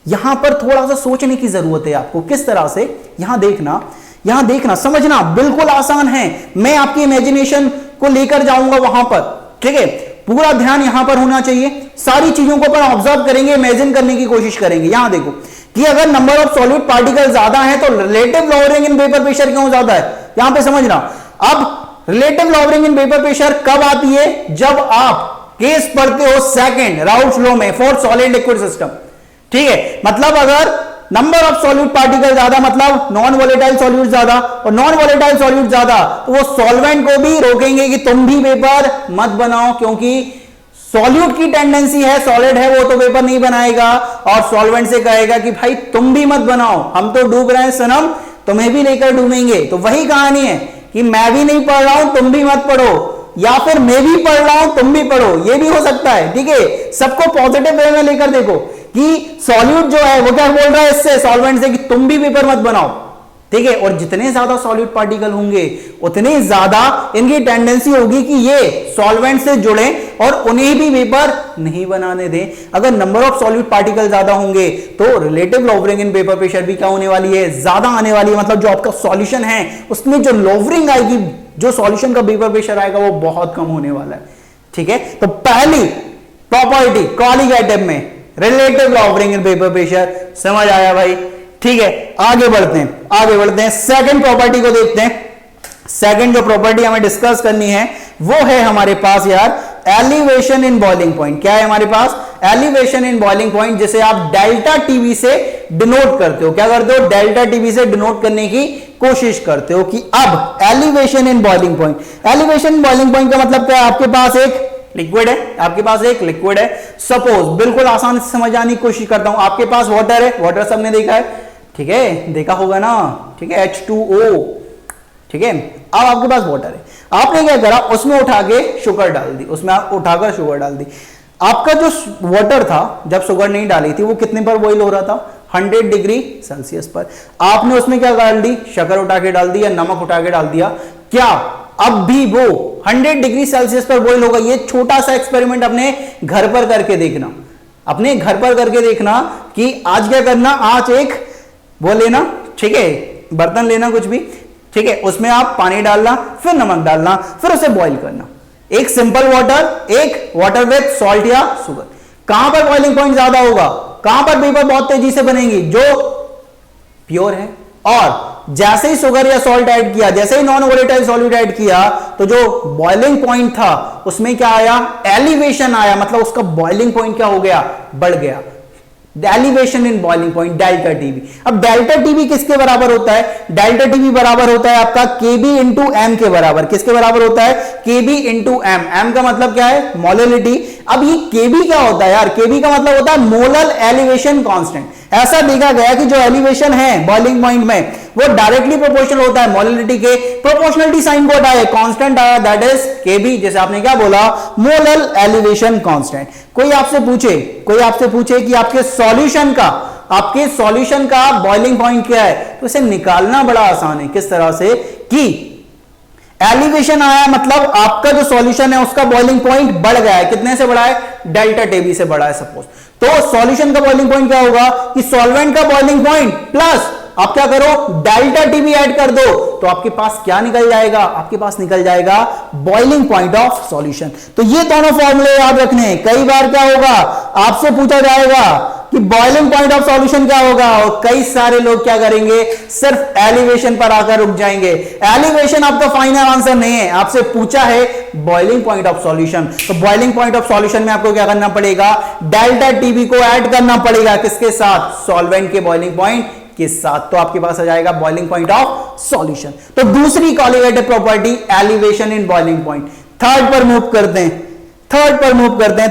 Speaker 1: यहां पर थोड़ा सा सोचने की जरूरत है आपको, किस तरह से, यहां देखना समझना बिल्कुल आसान है। मैं आपकी इमेजिनेशन को लेकर जाऊंगा वहां पर, ठीक है, पूरा ध्यान यहां पर होना चाहिए। सारी चीजों को अपन ऑब्जर्व करेंगे, इमेजिन करने की कोशिश करेंगे। यहां देखो कि अगर नंबर ऑफ सॉल्यूट पार्टिकल ज्यादा है तो relative lowering in vapour pressure क्यों ज्यादा है, यहां पे समझना। अब relative lowering in vapour pressure कब आती है, जब आप केस पढ़ते हो सेकंड राउल्ट्स लॉ में फॉर सॉलिड लिक्विड सिस्टम। ठीक है, मतलब अगर नंबर ऑफ सॉल्यूट पार्टिकल ज्यादा मतलब नॉन वोलेटाइल सॉल्यूट ज्यादा, और नॉन वोलेटाइल सॉल्यूट ज्यादा, तो वो सॉल्वेंट को भी रोकेंगे कि तुम भी वेपर मत बनाओ, क्योंकि सॉल्यूट की टेंडेंसी है, सॉलिड है वो तो वेपर नहीं बनाएगा, और सॉल्वेंट से कहेगा कि भाई तुम भी मत बनाओ, हम तो डूब रहे हैं सनम, तुम्हें भी लेकर डूबेंगे। तो वही कहानी है कि मैं भी नहीं पढ़ रहा हूं तुम भी मत पढ़ो, या फिर मैं भी पढ़ रहा हूं तुम भी पढ़ो, ये भी हो सकता है। ठीक है, सबको पॉजिटिव वे में लेकर देखो कि सॉल्यूट जो है वो क्या बोल रहा है इससे, सॉल्वेंट से, कि तुम भी वेपर मत बनाओ। ठीक है, और जितने ज्यादा सॉल्यूट पार्टिकल होंगे उतनी ज्यादा इनकी टेंडेंसी होगी कि ये सॉल्वेंट से जुड़े और उन्हें भी वेपर नहीं बनाने दें। अगर नंबर ऑफ सॉल्यूट पार्टिकल ज्यादा होंगे तो relative lowering in vapour pressure भी क्या होने वाली है, ज्यादा आने वाली है। मतलब जो आपका सॉल्यूशन है उसमें जो लॉवरिंग आएगी, जो सॉल्यूशन का वेपर प्रेशर आएगा वो बहुत कम होने वाला है। ठीक है, तो पहली प्रॉपर्टी कॉलिगेटिव में relative lowering in vapour pressure, समझ आया भाई। ठीक है, आगे बढ़ते हैं सेकंड प्रॉपर्टी को देखते हैं। सेकंड जो प्रॉपर्टी हमें डिस्कस करनी है वो है हमारे पास यार एलिवेशन इन बॉइलिंग पॉइंट। क्या है हमारे पास, एलिवेशन इन बॉइलिंग पॉइंट, जिसे आप डेल्टा टीवी से डिनोट करते हो। क्या करते हो, डेल्टा टीवी से डिनोट करने की कोशिश करते हो कि अब elevation in boiling point, elevation in boiling point का मतलब क्या है, आपके पास एक लिक्विड है, आपके पास एक लिक्विड है। सपोज बिल्कुल आसान से समझाने की कोशिश करता हूं, आपके पास वाटर है, वाटर सबने देखा है, ठीक है, देखा होगा ना, ठीक है, H2O। ठीक है, अब आपके पास वाटर है, आपने क्या करा, उसमें उठा के शुगर डाल दी, उसमें उठाकर शुगर डाल दी। आपका जो वाटर था जब शुगर नहीं डाली थी वो कितने पर बॉईल हो रहा था, 100 डिग्री सेल्सियस पर। आपने उसमें क्या डाल दी, शक्कर उठा के डाल दी या नमक उठा के डाल दिया, क्या अब भी वो 100 डिग्री सेल्सियस पर बॉईल होगा? ये छोटा सा एक्सपेरिमेंट अपने घर पर करके देखना, अपने घर पर करके देखना कि आज क्या करना, आज एक वो लेना, ठीक है, बर्तन लेना कुछ भी, ठीक है, उसमें आप पानी डालना, फिर नमक डालना, फिर उसे बॉईल करना। एक सिंपल वाटर, एक वाटर विद सॉल्ट या शुगर। कहां पर बॉइलिंग पॉइंट ज्यादा होगा, कहां पर वेपर बहुत तेजी से बनेगी, जो प्योर है। और जैसे ही शुगर या सॉल्ट ऐड किया, जैसे ही नॉन वोलेटाइल सॉल्यूट ऐड किया, तो जो बॉइलिंग पॉइंट था उसमें क्या आया, एलिवेशन आया, मतलब उसका बॉइलिंग पॉइंट क्या हो गया, बढ़ गया। Elevation in boiling point, delta TB. अब डेल्टा टीबी किसके बराबर होता है? डेल्टा टीबी बराबर होता है आपका केबी इंटू एम के बराबर। किसके बराबर होता है? केबी इंटू एम। एम का मतलब क्या है? मोलैलिटी। अब ये केबी क्या होता है यार? केबी का मतलब होता है मोलर एलिवेशन कांस्टेंट। ऐसा देखा गया कि जो एलिवेशन है बॉइलिंग पॉइंट में वो डायरेक्टली प्रोपोर्शनल होता है मोलैलिटी के। प्रोपोर्शनलिटी साइन को हटाए, कांस्टेंट आया, दैट इज केबी। जैसे आपने क्या बोला? Molar elevation constant. कोई आपसे पूछे कि आपके सॉल्यूशन का बॉइलिंग पॉइंट क्या है, तो इसे निकालना बड़ा आसान है। किस तरह से? कि एलिवेशन आया मतलब आपका जो सॉल्यूशन है उसका बॉइलिंग पॉइंट बढ़ गया है। कितने से बढ़ा है? डेल्टा टीबी से बढ़ा है सपोज। तो सॉल्यूशन का बॉइलिंग पॉइंट क्या होगा? कि सॉल्वेंट का बॉइलिंग पॉइंट प्लस आप क्या करो? डेल्टा टीबी ऐड कर दो, तो आपके पास क्या निकल जाएगा? आपके पास निकल जाएगा बॉइलिंग पॉइंट ऑफ सॉल्यूशन। तो ये दोनों फॉर्मूले याद रखने हैं। कई बार क्या होगा? आपसे पूछा जाएगा कि बॉइलिंग पॉइंट ऑफ सॉल्यूशन क्या होगा, और कई सारे लोग क्या करेंगे? सिर्फ एलिवेशन पर आकर रुक जाएंगे। एलिवेशन आपका फाइनल आंसर नहीं है, आपसे पूछा है बॉइलिंग पॉइंट ऑफ सॉल्यूशन। तो बॉइलिंग पॉइंट ऑफ सॉल्यूशन में आपको क्या करना पड़ेगा? डेल्टा टीबी को ऐड करना पड़ेगा। किसके साथ? सॉल्वेंट के बॉइलिंग पॉइंट के साथ। तो आपके पास आ जाएगा बॉइलिंग पॉइंट ऑफ सॉल्यूशन। तो दूसरी colligative property elevation in boiling point. Third पर मूव करते हैं।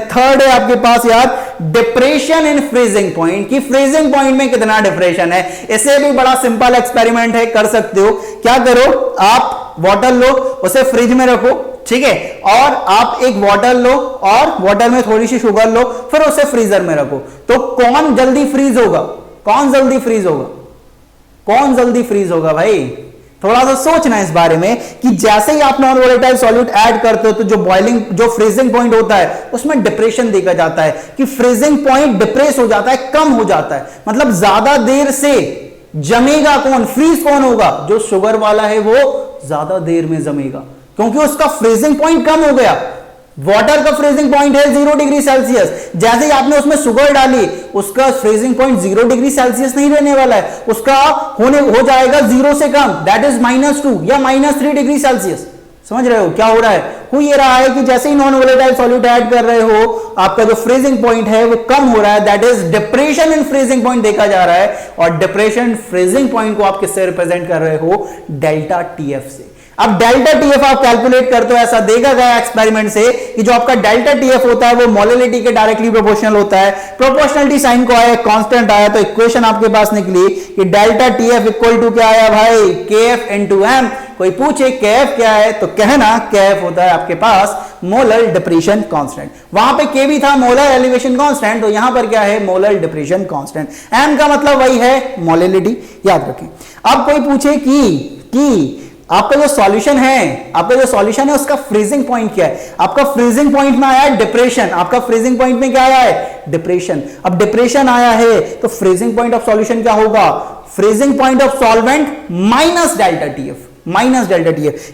Speaker 1: थर्ड है आपके पास यार डिप्रेशन इन फ्रीजिंग पॉइंट। की फ्रीजिंग पॉइंट में कितना डिप्रेशन है। इसे भी बड़ा सिंपल एक्सपेरिमेंट है, कर सकते हो। क्या करो? आप वाटर लो, उसे फ्रिज में रखो, ठीक है, और आप एक वाटर लो और वाटर में थोड़ी सी शुगर लो, फिर उसे फ्रीजर में रखो। तो कौन जल्दी फ्रीज होगा? कौन जल्दी फ्रीज होगा भाई? थोड़ा सा सोचना इस बारे में कि जैसे ही आप नॉन वोलेटाइल सॉल्यूट ऐड करते हो तो जो फ्रीजिंग पॉइंट होता है उसमें डिप्रेशन देखा जाता है कि फ्रीजिंग पॉइंट डिप्रेस हो जाता है, कम हो जाता है। मतलब ज्यादा देर से जमेगा कौन? फ्रीज कौन होगा? जो शुगर वाला है वो ज्यादा देर में जमेगा, क्योंकि उसका फ्रीजिंग पॉइंट कम हो गया। वाटर का फ्रीजिंग पॉइंट है 0 डिग्री सेल्सियस। जैसे ही आपने उसमें शुगर डाली, उसका फ्रीजिंग पॉइंट 0 डिग्री सेल्सियस नहीं रहने वाला है, उसका हो जाएगा 0 से कम, दैट इज -2 या -3 डिग्री सेल्सियस। समझ रहे हो क्या हो रहा है? हो ये रहा है कि जैसे ही नॉन वोलेटाइल सॉल्यूट ऐड कर रहे हो, आपका जो फ्रीजिंग पॉइंट है वो कम हो रहा है, that is depression in freezing point देखा जा रहा है। और डिप्रेशन फ्रीजिंग पॉइंट को आप किससे रिप्रेजेंट कर रहे हो? डेल्टा टीएफ से। अब डेल्टा टीएफ आप कैलकुलेट करते हो, ऐसा देखा गया एक्सपेरिमेंट से कि जो आपका डेल्टा टीएफ होता है वो मोलैलिटी के डायरेक्टली प्रोपोर्शनल होता है। प्रोपोर्शनलिटी साइन को आया, कांस्टेंट आया, तो इक्वेशन आपके पास निकली कि डेल्टा टीएफ इक्वल टू क्या आया भाई? K F into M. कोई पूछे केएफ क्या है, तो कहना केएफ होता है आपके पास मोलर डिप्रेशन कांस्टेंट। वहां पे के भी था मोलर एलिवेशन कांस्टेंट, तो यहां पर क्या है? Molar depression constant. एम का मतलब वही है मोलैलिटी, याद रखें। अब कोई पूछे कि आपका जो सॉल्यूशन है उसका फ्रीजिंग पॉइंट क्या है? आपका फ्रीजिंग पॉइंट में आया है डिप्रेशन। आपका फ्रीजिंग पॉइंट में क्या आया है? डिप्रेशन। अब डिप्रेशन आया है तो फ्रीजिंग पॉइंट ऑफ सॉल्यूशन क्या होगा? Freezing point of solvent minus delta TF.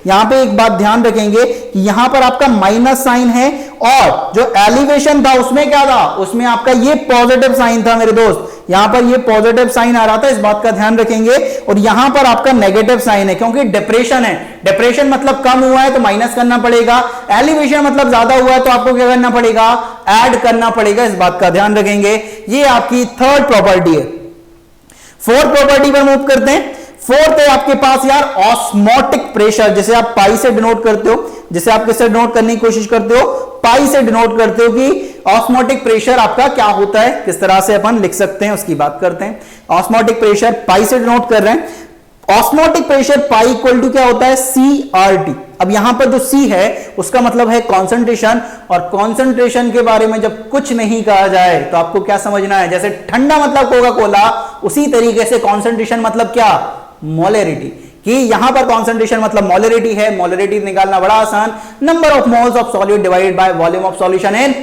Speaker 1: यहां पे एक बात ध्यान रखेंगे कि यहां पर आपका माइनस साइन है, और जो एलिवेशन था उसमें क्या था? उसमें आपका ये पॉजिटिव साइन था मेरे दोस्त। यहां पर ये पॉजिटिव साइन आ रहा था, इस बात का ध्यान रखेंगे। और यहां पर आपका नेगेटिव साइन है, क्योंकि डिप्रेशन है। डिप्रेशन मतलब कम हुआ है तो माइनस करना पड़ेगा, एलिवेशन मतलब ज्यादा हुआ है तो आपको क्या करना पड़ेगा? ऐड करना पड़ेगा। इस बात का ध्यान रखेंगे। ये आपकी थर्ड प्रॉपर्टी है। फोर्थ प्रॉपर्टी पर मूव करते हैं। फोर्थ है आपके पास यार ऑस्मोटिक प्रेशर, जिसे आप पाई से डिनोट करते हो, जिसे आप किससे डिनोट करने की कोशिश करते हो? पाई से डिनोट करते हो कि ऑस्मोटिक प्रेशर आपका क्या होता है, किस तरह से अपन लिख सकते हैं, उसकी बात करते हैं। ऑस्मोटिक प्रेशर पाई से डिनोट कर रहे हैं। Osmotic pressure pi equal to क्या होता है? CRT। अब यहां पर जो C है उसका मतलब है कॉन्सेंट्रेशन, और कॉन्सेंट्रेशन के बारे में जब कुछ नहीं कहा जाए तो आपको क्या समझना है? जैसे ठंडा मतलब कोका कोला, उसी तरीके से कॉन्सेंट्रेशन मतलब क्या? मोलैरिटी। कि यहां पर कॉन्सेंट्रेशन मतलब मोलैरिटी है। मोलैरिटी निकालना बड़ा आसान, number of moles of solute divided by volume of solution in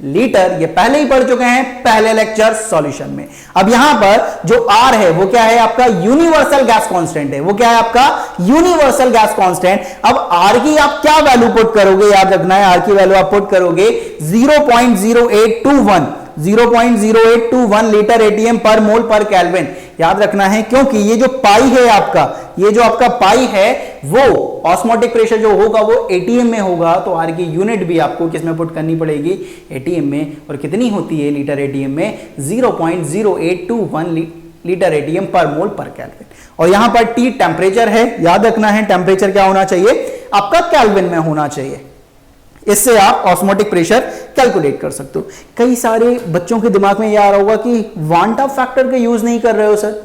Speaker 1: litre. ये पहले ही पढ़ चुके हैं पहले लेक्चर सॉल्यूशन में। अब यहां पर जो R है वो क्या है? आपका यूनिवर्सल गैस कांस्टेंट है। वो क्या है? आपका यूनिवर्सल गैस कांस्टेंट। अब R की आप क्या वैल्यू पुट करोगे? याद रखना है, R की वैल्यू आप पुट करोगे 0.0821 लीटर एटीएम पर मोल पर केल्विन। याद रखना है, क्योंकि ये जो पाई है आपका, ये जो आपका पाई है वो ऑस्मोटिक प्रेशर जो होगा वो एटीएम में होगा, तो आर की यूनिट भी आपको किसमें पुट करनी पड़ेगी, एटीएम में। और कितनी होती है लीटर एटीएम में, 0.0821 लीटर एटीएम पर मोल पर केल्विन। और यहां पर टी टेम्परेचर है, याद रखना है टेम्परेचर क्या होना चाहिए, आपका केल्विन में होना चाहिए। इससे आप ऑस्मोटिक प्रेशर कैलकुलेट कर सकते हो। कई सारे बच्चों के दिमाग में यह आ रहा होगा कि वांट ऑफ फैक्टर का यूज नहीं कर रहे हो सर।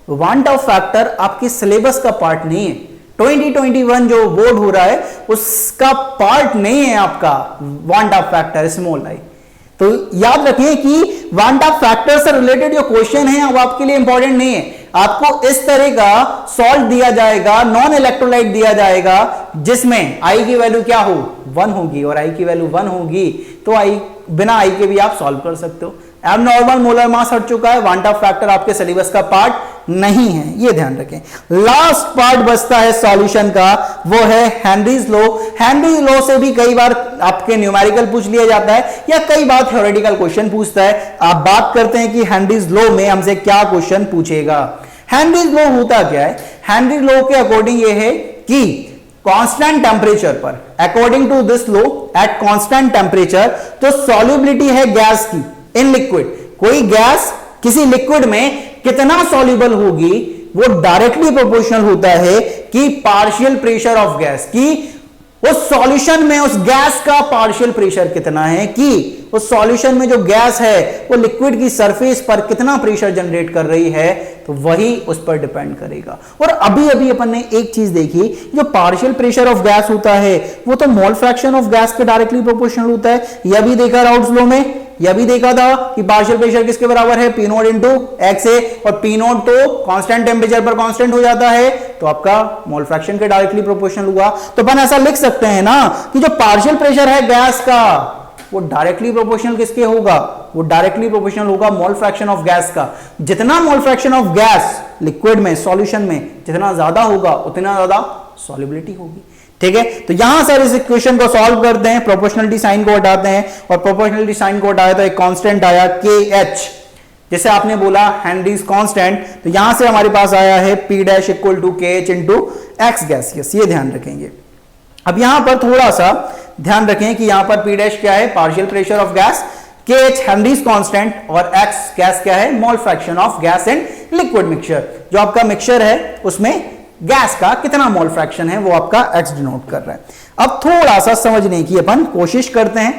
Speaker 1: वांट ऑफ फैक्टर आपके सिलेबस का पार्ट नहीं है। 2021 जो बोर्ड हो रहा है उसका पार्ट नहीं है आपका want of factor small I. तो याद रखिए कि वांट ऑफ फैक्टर से रिलेटेड जो क्वेश्चन है वो आपके लिए इंपॉर्टेंट नहीं है। आपको इस तरह का सॉल्ट दिया जाएगा, नॉन इलेक्ट्रोलाइट दिया जाएगा, जिसमें आई की वैल्यू क्या हो, 1 होगी, और आई की वैल्यू 1 होगी तो आई बिना आई के भी आप सॉल्व कर सकते हो। एबनॉर्मल मोलर मास हट चुका है, वांट ऑफ फैक्टर आपके सिलेबस का पार्ट नहीं है, ये ध्यान रखें। लास्ट पार्ट बचता है सॉल्यूशन का, वो है हेनरीज लॉ। हेनरीज लॉ से भी कई बार आपके न्यूमेरिकल पूछ लिया जाता है या कई बार थ्योरेटिकल क्वेश्चन पूछता है। आप बात करते हैं कि हेनरीज लॉ में हमसे क्या क्वेश्चन पूछेगा। हेनरीज लॉ होता क्या है, हेनरी लॉ के अकॉर्डिंग ये है कि कांस्टेंट टेम्परेचर पर, according to this law at constant temperature, तो सॉल्युबिलिटी है गैस की इन लिक्विड, कोई गैस किसी लिक्विड में कितना सॉल्युबल होगी वो डायरेक्टली प्रोपोर्शनल होता है कि पार्शियल प्रेशर ऑफ गैस, की उस सॉल्यूशन में उस गैस का पार्शियल प्रेशर कितना है, कि उस सॉल्यूशन में जो गैस है वो लिक्विड की सरफेस पर कितना प्रेशर जनरेट कर रही है, तो वही उस पर डिपेंड करेगा। और अभी अभी अपन ने एक चीज देखी, जो पार्शियल प्रेशर ऑफ गैस होता है वो तो मोल फ्रैक्शन ऑफ गैस के डायरेक्टली प्रोपोर्शनल होता है। यह भी देखा राउल्ट्स लॉ में, यह भी देखा था कि पार्शियल प्रेशर किसके बराबर है, पी नोट इंटू एक्स ए, और पी नोट तो कांस्टेंट टेम्परेचर पर कांस्टेंट हो जाता है, तो आपका मोल फ्रैक्शन के डायरेक्टली प्रोपोर्शनल हुआ। तो अपन ऐसा लिख सकते हैं ना कि जो पार्शियल प्रेशर है गैस का वो डायरेक्टली प्रोपोर्शनल किसके होगा, वो डायरेक्टली प्रोपोर्शनल होगा मोल फ्रैक्शन ऑफ गैस का। जितना mole fraction of gas liquid में, सॉल्यूशन में जितना ज्यादा होगा उतना ज्यादा सॉल्युबिलिटी होगी। ठीक है, तो यहां सर इस इक्वेशन को सॉल्व करते हैं, प्रोपोर्शनलिटी साइन को हटाते हैं, और प्रोपोर्शनलिटी साइन को हटाया तो एक कांस्टेंट आया KH, जैसे आपने बोला हेनरीज कांस्टेंट, तो यहां से हमारे पास आया है P dash equal to KH into X gaseous, ये ध्यान रखेंगे। अब यहां पर थोड़ा सा ध्यान रखें कि यहां पर P डैश क्या है, partial pressure of gas, KH Henrys constant, और X गैस क्या है, mole fraction of gas and liquid mixture. जो आपका मिक्सचर है उसमें गैस का कितना मोल फ्रैक्शन है वो आपका X डिनोट कर रहा है। अब थोड़ा सा समझने की अपन कोशिश करते हैं।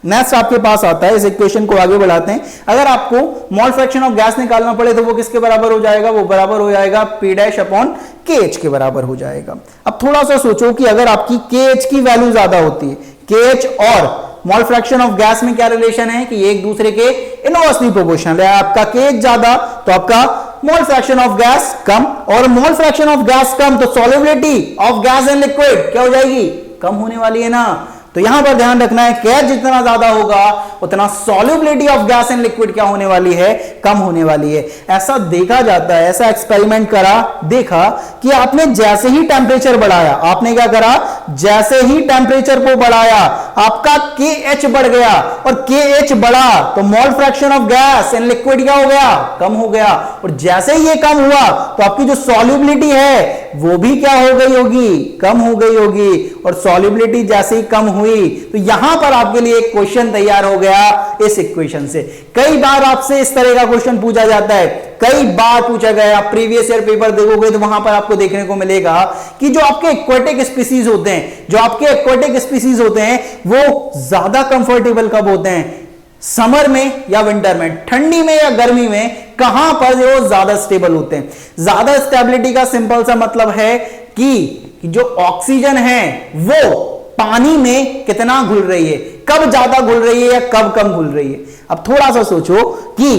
Speaker 1: नेक्स्ट आपके पास आता है, इस इक्वेशन को आगे बढ़ाते हैं। अगर आपको मोल फ्रैक्शन ऑफ गैस निकालना पड़े तो वो किसके बराबर हो जाएगा, वो बराबर हो जाएगा P डैश अपॉन KH के बराबर हो जाएगा। अब थोड़ा सा सोचो कि अगर आपकी KH की वैल्यू ज्यादा होती है, KH और मोल फ्रैक्शन ऑफ गैस में क्या रिलेशन है कि एक दूसरे के इनवर्सली प्रोपोर्शनल है। आपका KH ज्यादा तो आपका मोल फ्रैक्शन ऑफ गैस कम, और मोल फ्रैक्शन ऑफ गैस कम तो solubility of gas and liquid क्या हो जाएगी, कम होने वाली है ना। तो यहां पर ध्यान रखना है KH जितना ज्यादा होगा उतना solubility of gas and liquid क्या होने वाली है, कम होने वाली है। ऐसा देखा जाता है, ऐसा एक्सपेरिमेंट करा, देखा कि आपने जैसे ही टेम्परेचर बढ़ाया, आपने क्या करा, जैसे ही टेम्परेचर को बढ़ाया आपका KH बढ़ गया, और KH बढ़ा तो mole fraction of gas and liquid क्या हो गया, कम हो गया। और जैसे ही ये कम हुआ तो आपकी जो सॉल्युबिलिटी है वो भी क्या हो गई होगी, कम हो गई होगी। और सॉल्युबिलिटी जैसे ही कम हुई तो यहां पर आपके लिए एक क्वेश्चन तैयार हो गया इस इक्वेशन से। कई बार आपसे इस तरह का क्वेश्चन पूछा जाता है, कई बार पूछा गया। प्रीवियस ईयर पेपर देखोगे तो वहां पर आपको देखने को मिलेगा कि जो आपके एक्वेटिक स्पीसीज होते हैं, जो आपके एक्वेटिक स्पीसीज होते हैं वो ज्यादा कंफर्टेबल कब होते हैं, समर में या विंटर में, ठंडी में या गर्मी में, कहां पर वो ज्यादा स्टेबल होते हैं। ज्यादा स्टेबिलिटी का सिंपल सा मतलब है कि जो ऑक्सीजन है वो पानी में कितना घुल रही है, कब ज्यादा घुल रही है या कब कम घुल रही है। अब थोड़ा सा सोचो कि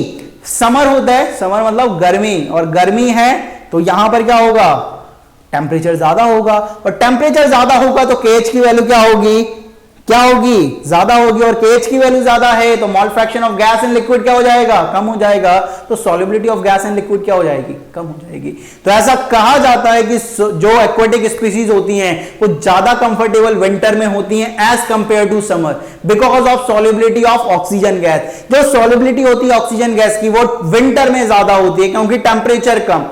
Speaker 1: समर होता है, समर मतलब गर्मी, और गर्मी है तो यहां पर क्या होगा, टेम्परेचर ज्यादा होगा, और टेम्परेचर ज्यादा होगा तो KH की वैल्यू क्या होगी, क्या होगी, ज्यादा होगी। और KH की वैल्यू ज्यादा है तो mole fraction of gas and liquid क्या हो जाएगा, कम हो जाएगा। तो solubility of gas and liquid क्या हो जाएगी, कम हो जाएगी। तो ऐसा कहा जाता है कि जो एक्वेटिक स्पीसीज होती हैं वो ज्यादा कंफर्टेबल विंटर में होती हैं as compare to summer, because of solubility of oxygen gas. जो सॉल्युबिलिटी होती है ऑक्सीजन गैस की वो विंटर में ज्यादा होती है क्योंकि टेम्परेचर कम,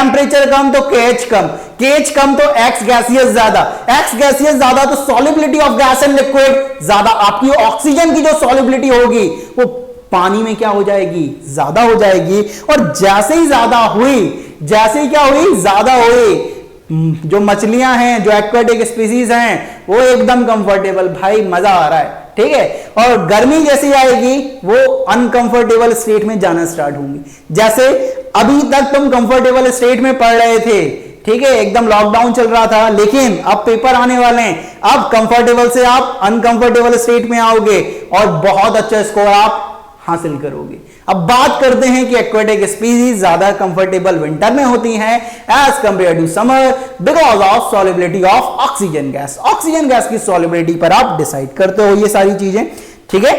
Speaker 1: टेम्परेचर कम तो KH कम, KH कम तो X गैसियस ज्यादा, X गैसियस ज्यादा तो solubility of gas and liquid ज्यादा, आपकी ऑक्सीजन की जो सॉल्युबिलिटी होगी वो पानी में क्या हो जाएगी, ज्यादा हो जाएगी। और जैसे ही ज्यादा हुई, जैसे ही क्या हुई, ज्यादा हुई, जो मछलियां हैं, जो एक्वाटिक स्पीसीज हैं, वो एकदम कंफर्टेबल, भाई मजा आ रहा है, ठीक है। और गर्मी जैसी आएगी वो अनकंफर्टेबल स्टेट में जाना स्टार्ट होंगी। जैसे अभी तक तुम कंफर्टेबल स्टेट में पढ़ रहे थे, ठीक है, एकदम लॉकडाउन चल रहा था, लेकिन अब पेपर आने वाले हैं, अब कंफर्टेबल से आप अनकंफर्टेबल स्टेट में आओगे और बहुत अच्छा स्कोर आप हासिल करोगे। अब बात करते हैं कि एक्वाटिक स्पीसीज ज्यादा कंफर्टेबल विंटर में होती हैं as compare to summer because of solubility of oxygen gas. Oxygen gas की सॉल्युबिलिटी पर आप डिसाइड करते हो ये सारी चीजें, ठीक है,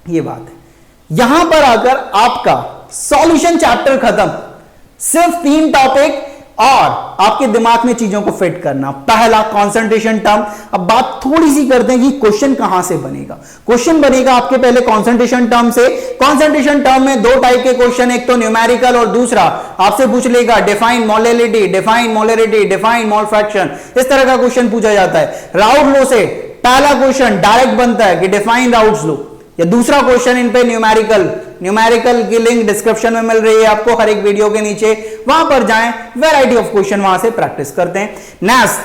Speaker 1: ये बात है। यहां पर आकर आपका सॉल्यूशन चैप्टर खत्म, सिर्फ 3 टॉपिक और आपके दिमाग में चीजों को फिट करना। पहला कंसंट्रेशन टर्म। अब बात थोड़ी सी करते हैं कि क्वेश्चन कहां से बनेगा। क्वेश्चन बनेगा आपके पहले कंसंट्रेशन टर्म से। कंसंट्रेशन टर्म में 2 टाइप के क्वेश्चन, एक तो न्यूमेरिकल और दूसरा आपसे पूछ लेगा define molality, define molarity, define mole fraction, इस तरह का क्वेश्चन पूछा जाता है। राउट लॉ से पहला क्वेश्चन डायरेक्ट बनता है कि डिफाइन राउट्स लॉ, या दूसरा क्वेश्चन इन पे न्यूमेरिकल की लिंक डिस्क्रिप्शन में मिल रही है आपको हर एक वीडियो के नीचे, वहां पर जाएं, वैरायटी ऑफ क्वेश्चन वहां से प्रैक्टिस करते हैं। नेक्स्ट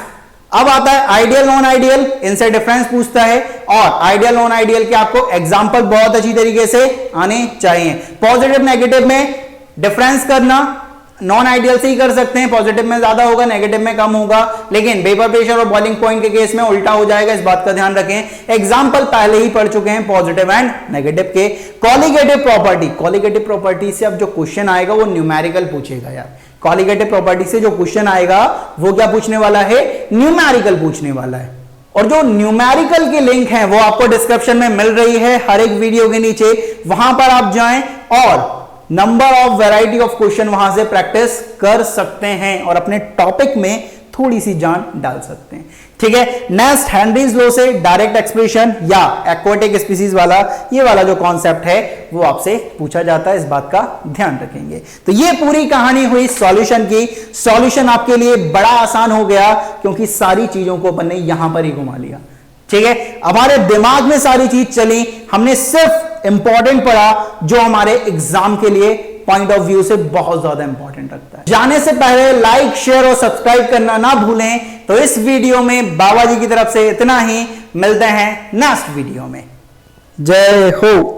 Speaker 1: अब आता है आइडियल नॉन आइडियल, इनसे डिफरेंस पूछता है, और आइडियल नॉन आइडियल के आपको एग्जांपल बहुत अच्छी तरीके से आने चाहिए। पॉजिटिव नेगेटिव में डिफरेंस करना नॉन आइडियल से ही कर सकते हैं, पॉजिटिव में ज्यादा होगा, नेगेटिव में कम होगा, लेकिन वेपर प्रेशर और बॉइलिंग पॉइंट के केस में उल्टा हो जाएगा, इस बात का ध्यान रखें। एग्जांपल पहले ही पढ़ चुके हैं पॉजिटिव एंड नेगेटिव के। कॉलिगेटिव प्रॉपर्टी, कॉलिगेटिव प्रॉपर्टी से अब जो क्वेश्चन आएगा वो न्यूमेरिकल पूछेगा यार। कॉलिगेटिव प्रॉपर्टी से जो क्वेश्चन आएगा वो क्या पूछने वाला है, न्यूमेरिकल पूछने वाला है। और जो न्यूमेरिकल की लिंक है वो आपको डिस्क्रिप्शन में मिल रही है हर एक वीडियो के नीचे, वहां पर आप जाएं और number of variety of question वहां से प्रैक्टिस कर सकते हैं और अपने टॉपिक में थोड़ी सी जान डाल सकते हैं, ठीक है। नेक्स्ट हेनरीज लॉ से डायरेक्ट एक्सप्रेशन या एक्वाटिक स्पीसीज वाला, ये वाला जो कॉन्सेप्ट है वो आपसे पूछा जाता है, इस बात का ध्यान रखेंगे। तो ये पूरी कहानी हुई सॉल्यूशन की। सॉल्यूशन आपके लिए बड़ा आसान हो गया क्योंकि सारी चीजों को अपन ने यहां पर ही घुमा लिया, ठीक है। हमारे दिमाग में सारी चीज चली, हमने सिर्फ इंपॉर्टेंट पढ़ा जो हमारे एग्जाम के लिए पॉइंट ऑफ व्यू से बहुत ज्यादा इंपॉर्टेंट रखता है। जाने से पहले लाइक, शेयर और सब्सक्राइब करना ना भूलें। तो इस वीडियो में बाबा जी की तरफ से इतना ही, मिलते हैं नेक्स्ट वीडियो में। जय हो।